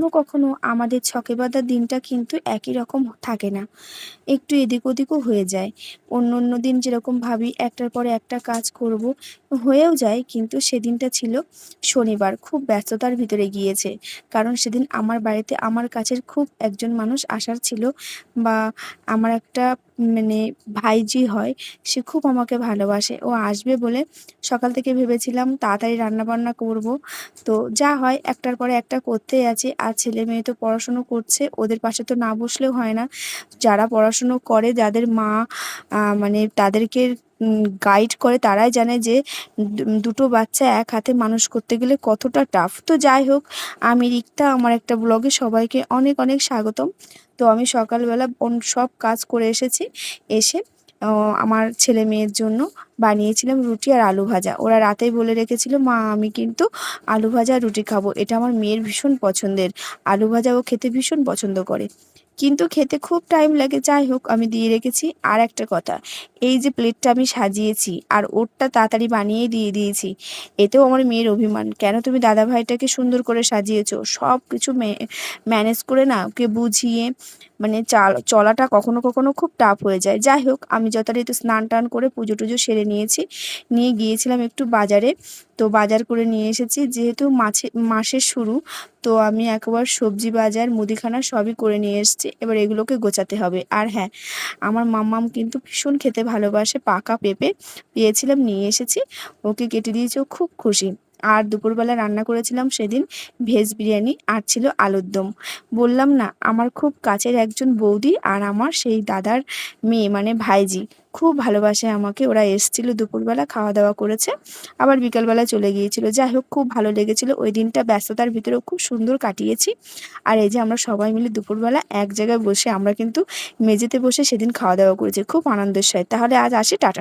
কখনো কখনো আমাদের ছকে বাঁধা দিনটা কিন্তু একই রকম থাকে না। একটু এদিক ওদিকও হয়ে যায়। অন্য দিন যেরকম ভাবি একটার পরে একটা কাজ করব, হয়েও যায়, কিন্তু সেদিনটা ছিল শনিবার। খুব ব্যস্ততার ভিতরে গিয়েছে। কারণ সেদিন আমার বাড়িতে আমার কাছের খুব একজন মানুষ আসার ছিল, বা আমার একটা মানে ভাইঝি হয়, সে খুব আমাকে ভালোবাসে। ও আসবে বলে সকাল থেকে ভেবেছিলাম তাড়াতাড়ি রান্নাবান্না করব। তো যা হয় একটার পরে একটা করতেই আছি। আর ছেলে-মেয়ে তো পড়াশুনো করছে, ওদের পাশে তো না বসলেও হয় না। যারা পড়াশুনো করে, যাদের মা মানে তাদেরকে গাইড করে, তারাই জানে যে দুটো বাচ্চা এক হাতে মানুষ করতে গেলে কতটা টাফ। তো যাই হোক, আমি রিক্তা, আমার একটা ব্লগে সবাইকে অনেক অনেক স্বাগতম। তো আমি সকালবেলা সব কাজ করে এসেছি। এসে আমার ছেলে-মেয়ের জন্য বানিয়েছিলাম রুটি আর আলু ভাজা। ওরা রাতেই বলে রেখেছিল, "মা, আমি কিন্তু আলু ভাজা আর রুটি খাবো।" এটা আমার মেয়ের ভীষণ পছন্দের। আলু ভাজা ও খেতে ভীষণ পছন্দ করে। কিন্তু খেতে খুব টাইম লাগে। যাই হোক, আমি দিয়ে রেখেছি। আর একটা কথা, এই যে প্লেটটা আমি সাজিয়েছি আর ওরটা তাড়াতাড়ি বানিয়েই দিয়ে দিয়েছি, এতেও আমার মেয়ের অভিমান, "কেন তুমি দাদাভাইটাকে সুন্দর করে সাজিয়েছো?" সবকিছু ম্যানেজ করে না ওকে বুঝিয়ে মানে চলাটা কখনো কখনো খুব টাফ হয়ে যায়। যাই হোক, আমি যথারীতি স্নান-টান করে পুজো-টুজো সেরে নিয়েছি। নিয়ে গিয়েছিলাম একটু বাজারে। তো বাজার করে নিয়ে এসেছি। যেহেতু মাসের শুরু, তো আমি একবার সবজি বাজার, মুদিখানা সবই করে নিয়ে এসেছি। এবার এগুলোকে গোছাতে হবে। আর হ্যাঁ, আমার মাম্মাম কিন্তু ভীষণ খেতে ভালোবাসে পাকা পেঁপে। পেয়েছিলাম, নিয়ে এসেছি। ওকে কেটে দিয়েছি, ও খুব খুশি। আর দুপুরবেলা রান্না করেছিলাম সেদিন ভেজ বিরিয়ানি, আর ছিল আলুর দম। বললাম না, আমার খুব কাছের একজন বৌদি আর আমার সেই দাদার মেয়ে মানে ভাইঝি খুব ভালোবাসে আমাকে। ওরা এসেছিল দুপুরবেলা, খাওয়া-দাওয়া করেছে। আবার বিকালবেলা চলে গিয়েছিল। যাই হোক, খুব ভালো লেগেছিল। ওই দিনটা ব্যস্ততার ভিতরেও খুব সুন্দর কাটিয়েছি। আর এই যে আমরা সবাই মিলে দুপুরবেলা এক জায়গায় বসে আমরা কিন্তু মেঝেতে বসে সেদিন খাওয়া-দাওয়া করেছি। খুব আনন্দের সহিত। তাহলে আজ আসি, টাটা।